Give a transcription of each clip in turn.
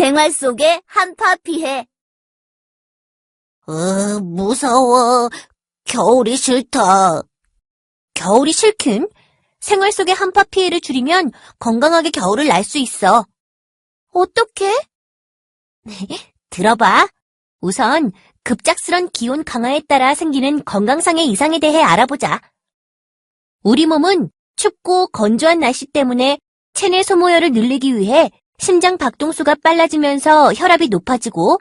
생활 속의 한파 피해. 무서워. 겨울이 싫다. 겨울이 싫긴? 생활 속의 한파 피해를 줄이면 건강하게 겨울을 날 수 있어. 어떻게? 들어봐. 우선 급작스런 기온 강화에 따라 생기는 건강상의 이상에 대해 알아보자. 우리 몸은 춥고 건조한 날씨 때문에 체내 소모열을 늘리기 위해 심장 박동수가 빨라지면서 혈압이 높아지고,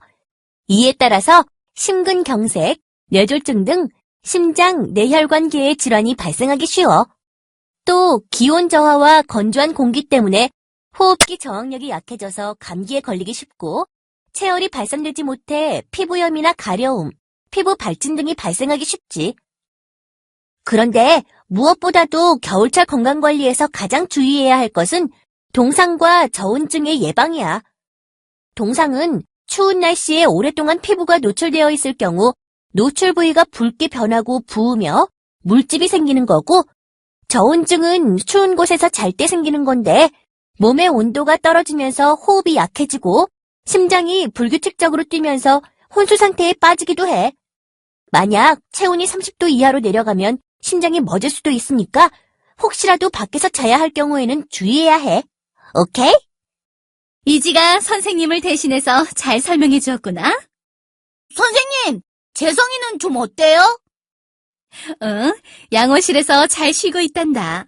이에 따라서 심근경색, 뇌졸중 등 심장, 뇌혈관계의 질환이 발생하기 쉬워. 또 기온 저하와 건조한 공기 때문에 호흡기 저항력이 약해져서 감기에 걸리기 쉽고, 체열이 발산되지 못해 피부염이나 가려움, 피부 발진 등이 발생하기 쉽지. 그런데 무엇보다도 겨울철 건강관리에서 가장 주의해야 할 것은 동상과 저온증의 예방이야. 동상은 추운 날씨에 오랫동안 피부가 노출되어 있을 경우 노출 부위가 붉게 변하고 부으며 물집이 생기는 거고, 저온증은 추운 곳에서 잘 때 생기는 건데 몸의 온도가 떨어지면서 호흡이 약해지고 심장이 불규칙적으로 뛰면서 혼수 상태에 빠지기도 해. 만약 체온이 30도 이하로 내려가면 심장이 멎을 수도 있으니까 혹시라도 밖에서 자야 할 경우에는 주의해야 해. 오케이? 이지가 선생님을 대신해서 잘 설명해 주었구나. 선생님, 재성이는 좀 어때요? 응, 양호실에서 잘 쉬고 있단다.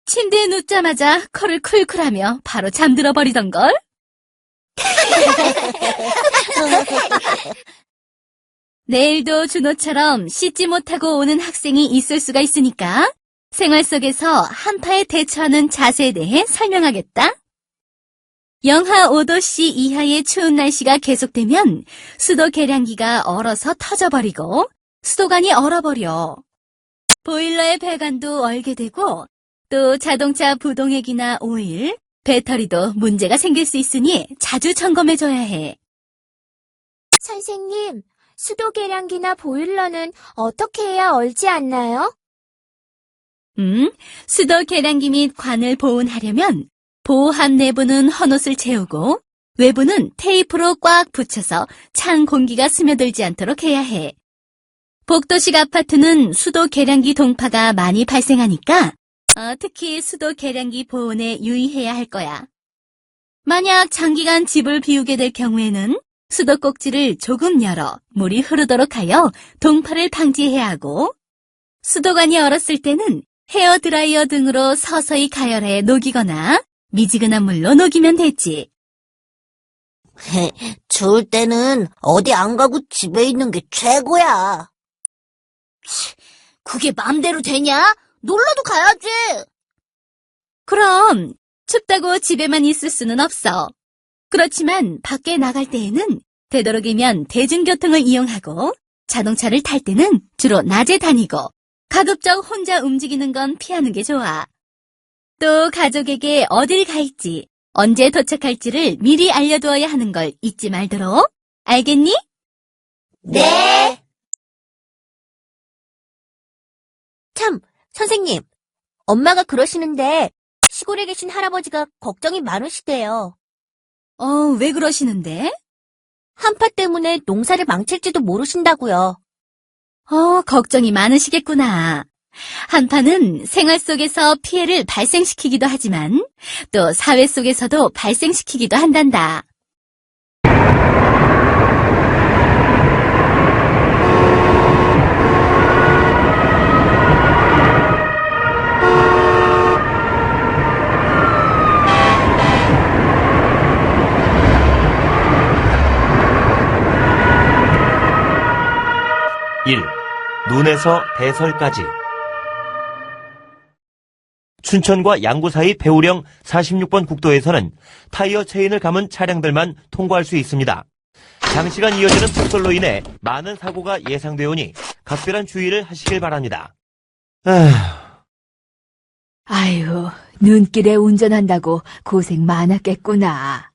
침대에 눕자마자 코를 쿨쿨하며 바로 잠들어 버리던걸. 내일도 준호처럼 씻지 못하고 오는 학생이 있을 수가 있으니까 생활 속에서 한파에 대처하는 자세에 대해 설명하겠다. 영하 5도씨 이하의 추운 날씨가 계속되면 수도 계량기가 얼어서 터져버리고 수도관이 얼어버려. 보일러의 배관도 얼게 되고 또 자동차 부동액이나 오일, 배터리도 문제가 생길 수 있으니 자주 점검해줘야 해. 선생님, 수도 계량기나 보일러는 어떻게 해야 얼지 않나요? 수도 계량기 및 관을 보온하려면 보호함 내부는 헌옷을 채우고 외부는 테이프로 꽉 붙여서 찬 공기가 스며들지 않도록 해야 해. 복도식 아파트는 수도 계량기 동파가 많이 발생하니까 특히 수도 계량기 보온에 유의해야 할 거야. 만약 장기간 집을 비우게 될 경우에는 수도 꼭지를 조금 열어 물이 흐르도록 하여 동파를 방지해야 하고, 수도관이 얼었을 때는 헤어드라이어 등으로 서서히 가열해 녹이거나 미지근한 물로 녹이면 되지. 추울 때는 어디 안 가고 집에 있는 게 최고야. 그게 맘대로 되냐? 놀러도 가야지. 그럼 춥다고 집에만 있을 수는 없어. 그렇지만 밖에 나갈 때에는 되도록이면 대중교통을 이용하고 자동차를 탈 때는 주로 낮에 다니고 가급적 혼자 움직이는 건 피하는 게 좋아. 또 가족에게 어딜 갈지, 언제 도착할지를 미리 알려두어야 하는 걸 잊지 말도록. 알겠니? 네. 참, 선생님. 엄마가 그러시는데 시골에 계신 할아버지가 걱정이 많으시대요. 왜 그러시는데? 한파 때문에 농사를 망칠지도 모르신다고요. 걱정이 많으시겠구나. 한파는 생활 속에서 피해를 발생시키기도 하지만 또 사회 속에서도 발생시키기도 한단다. 눈에서 대설까지. 춘천과 양구 사이 배우령 46번 국도에서는 타이어 체인을 감은 차량들만 통과할 수 있습니다. 장시간 이어지는 폭설로 인해 많은 사고가 예상되어 오니 각별한 주의를 하시길 바랍니다. 아유, 눈길에 운전한다고 고생 많았겠구나.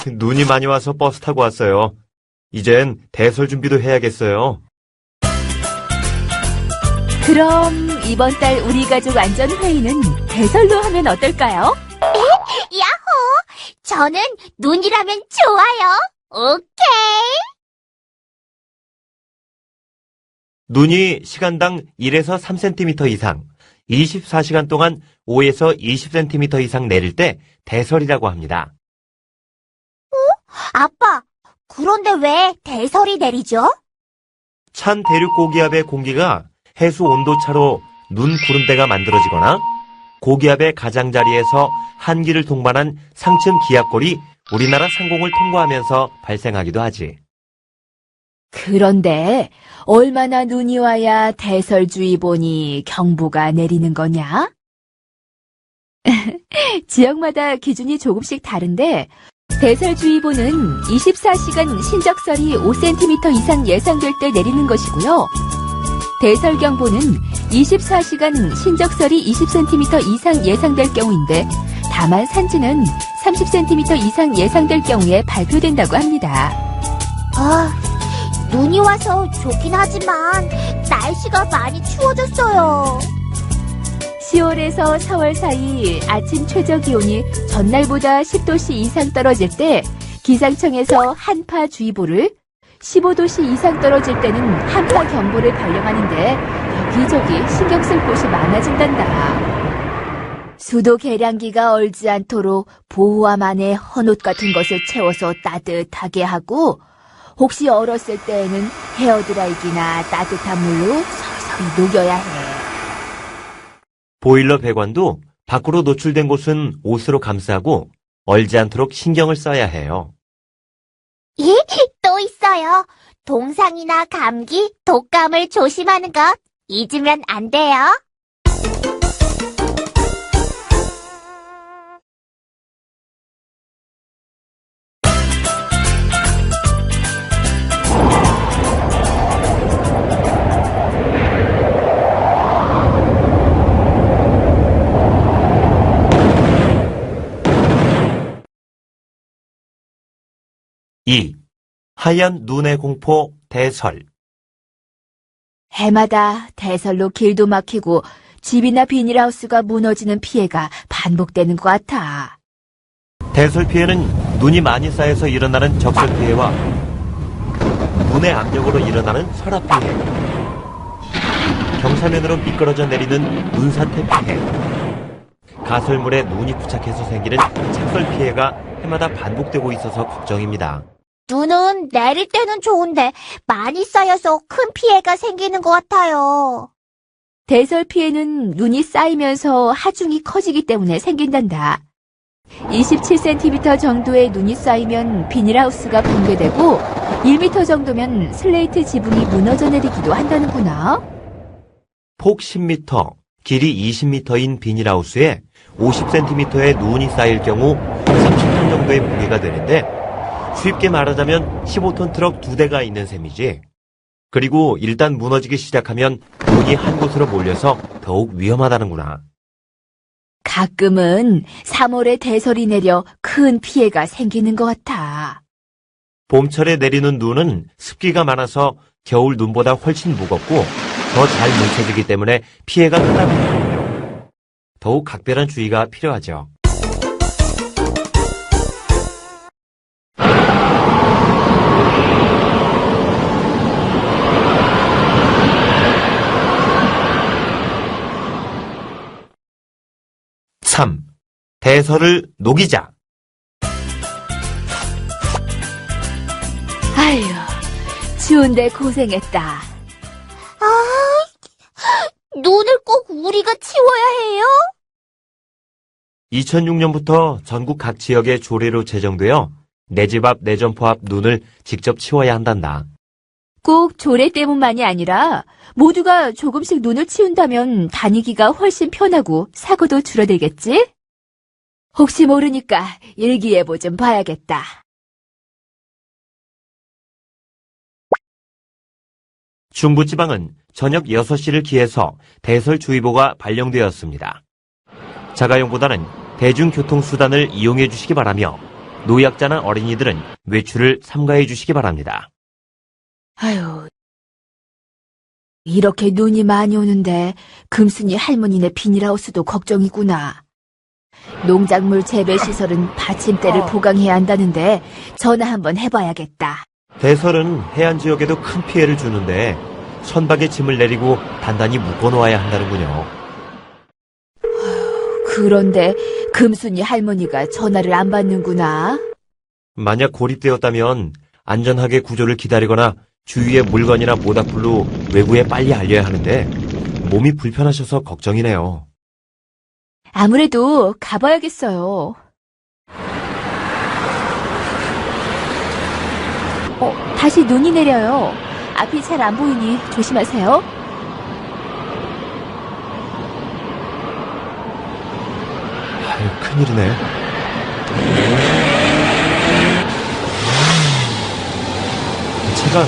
눈이 많이 와서 버스 타고 왔어요. 이젠 대설 준비도 해야겠어요. 그럼 이번 달 우리 가족 안전회의는 대설로 하면 어떨까요? 야호! 저는 눈이라면 좋아요. 오케이. 눈이 시간당 1에서 3cm 이상, 24시간 동안 5에서 20cm 이상 내릴 때 대설이라고 합니다. 아빠, 그런데 왜 대설이 내리죠? 찬 대륙 고기압의 공기가 해수 온도차로 눈 구름대가 만들어지거나 고기압의 가장자리에서 한기를 동반한 상층 기압골이 우리나라 상공을 통과하면서 발생하기도 하지. 그런데 얼마나 눈이 와야 대설주의보니 경보가 내리는 거냐? 지역마다 기준이 조금씩 다른데 대설주의보는 24시간 신적설이 5cm 이상 예상될 때 내리는 것이고요. 대설경보는 24시간 신적설이 20cm 이상 예상될 경우인데 다만 산지는 30cm 이상 예상될 경우에 발표된다고 합니다. 눈이 와서 좋긴 하지만 날씨가 많이 추워졌어요. 10월에서 4월 사이 아침 최저 기온이 전날보다 10도씨 이상 떨어질 때 기상청에서 한파주의보를, 15도씨 이상 떨어질 때는 한파경보를 발령하는데 여기저기 신경 쓸 곳이 많아진단다. 수도 계량기가 얼지 않도록 보호함 안에 헌옷 같은 것을 채워서 따뜻하게 하고 혹시 얼었을 때에는 헤어드라이기나 따뜻한 물로 서서히 녹여야 해. 보일러 배관도 밖으로 노출된 곳은 옷으로 감싸고 얼지 않도록 신경을 써야 해요. 또 있어요. 동상이나 감기, 독감을 조심하는 것 잊으면 안 돼요. 이 하얀 눈의 공포 대설. 해마다 대설로 길도 막히고 집이나 비닐하우스가 무너지는 피해가 반복되는 것 같아. 대설 피해는 눈이 많이 쌓여서 일어나는 적설 피해와 눈의 압력으로 일어나는 설압 피해, 경사면으로 미끄러져 내리는 눈사태 피해, 가설물에 눈이 부착해서 생기는 착설 피해가 해마다 반복되고 있어서 걱정입니다. 눈은 내릴 때는 좋은데 많이 쌓여서 큰 피해가 생기는 것 같아요. 대설 피해는 눈이 쌓이면서 하중이 커지기 때문에 생긴단다. 27cm 정도의 눈이 쌓이면 비닐하우스가 붕괴되고 1m 정도면 슬레이트 지붕이 무너져 내리기도 한다는구나. 폭 10m, 길이 20m인 비닐하우스에 50cm의 눈이 쌓일 경우 30톤 정도의 무게가 되는데 쉽게 말하자면 15톤 트럭 2대가 있는 셈이지. 그리고 일단 무너지기 시작하면 눈이 한 곳으로 몰려서 더욱 위험하다는구나. 가끔은 3월에 대설이 내려 큰 피해가 생기는 것 같아. 봄철에 내리는 눈은 습기가 많아서 겨울 눈보다 훨씬 무겁고 더 잘 뭉쳐지기 때문에 피해가 크다고. 더욱 각별한 주의가 필요하죠. (3) 대설을 녹이자. 아휴, 추운데 고생했다. 눈을 꼭 우리가 치워야 해요? 2006년부터 전국 각 지역에 조례로 제정되어 내 집 앞, 내 점포 앞 눈을 직접 치워야 한단다. 꼭 조례 때문만이 아니라 모두가 조금씩 눈을 치운다면 다니기가 훨씬 편하고 사고도 줄어들겠지? 혹시 모르니까 일기예보 좀 봐야겠다. 중부지방은 저녁 6시를 기해서 대설주의보가 발령되었습니다. 자가용보다는 대중교통수단을 이용해 주시기 바라며 노약자나 어린이들은 외출을 삼가해 주시기 바랍니다. 아유, 이렇게 눈이 많이 오는데 금순이 할머니네 비닐하우스도 걱정이구나. 농작물 재배 시설은 받침대를 보강해야 한다는데 전화 한번 해봐야겠다. 대설은 해안 지역에도 큰 피해를 주는데 선박에 짐을 내리고 단단히 묶어놓아야 한다는군요. 그런데 금순이 할머니가 전화를 안 받는구나. 만약 고립되었다면 안전하게 구조를 기다리거나 주위의 물건이나 모닥불로 외부에 빨리 알려야 하는데 몸이 불편하셔서 걱정이네요. 아무래도 가봐야겠어요. 다시 눈이 내려요. 앞이 잘 안 보이니 조심하세요. 아유, 큰일이네. 차가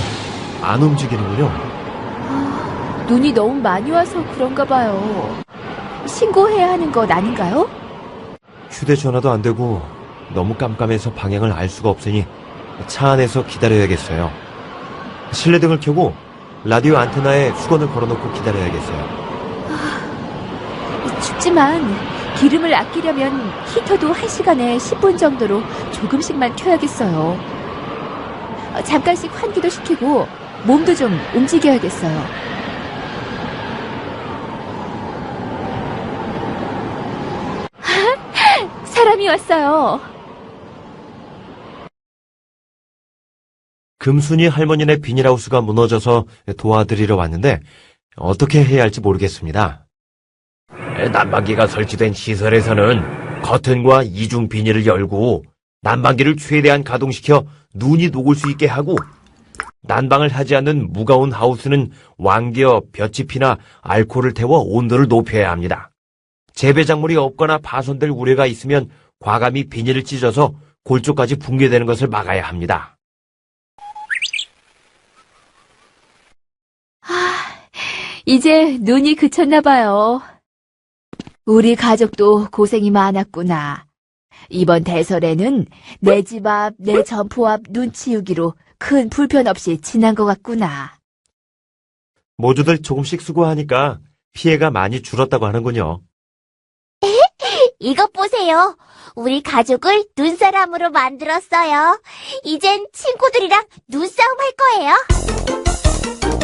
안 움직이는군요. 눈이 너무 많이 와서 그런가 봐요. 신고해야 하는 것 아닌가요? 휴대전화도 안 되고 너무 깜깜해서 방향을 알 수가 없으니 차 안에서 기다려야겠어요. 실내등을 켜고 라디오 안테나에 수건을 걸어놓고 기다려야겠어요. 춥지만 기름을 아끼려면 히터도 1시간에 10분 정도로 조금씩만 켜야겠어요. 잠깐씩 환기도 시키고 몸도 좀 움직여야겠어요. 사람이 왔어요. 금순이 할머니네 비닐하우스가 무너져서 도와드리러 왔는데 어떻게 해야 할지 모르겠습니다. 난방기가 설치된 시설에서는 커튼과 이중 비닐을 열고 난방기를 최대한 가동시켜 눈이 녹을 수 있게 하고 난방을 하지 않는 무거운 하우스는 왕겨, 볏짚이나 알코올을 태워 온도를 높여야 합니다. 재배 작물이 없거나 파손될 우려가 있으면 과감히 비닐을 찢어서 골조까지 붕괴되는 것을 막아야 합니다. 이제 눈이 그쳤나 봐요. 우리 가족도 고생이 많았구나. 이번 대설에는 내 집 앞, 내 점포 앞 눈 치우기로 큰 불편 없이 지난 것 같구나. 모두들 조금씩 수고하니까 피해가 많이 줄었다고 하는군요. 이것 보세요. 우리 가족을 눈사람으로 만들었어요. 이젠 친구들이랑 눈싸움 할 거예요.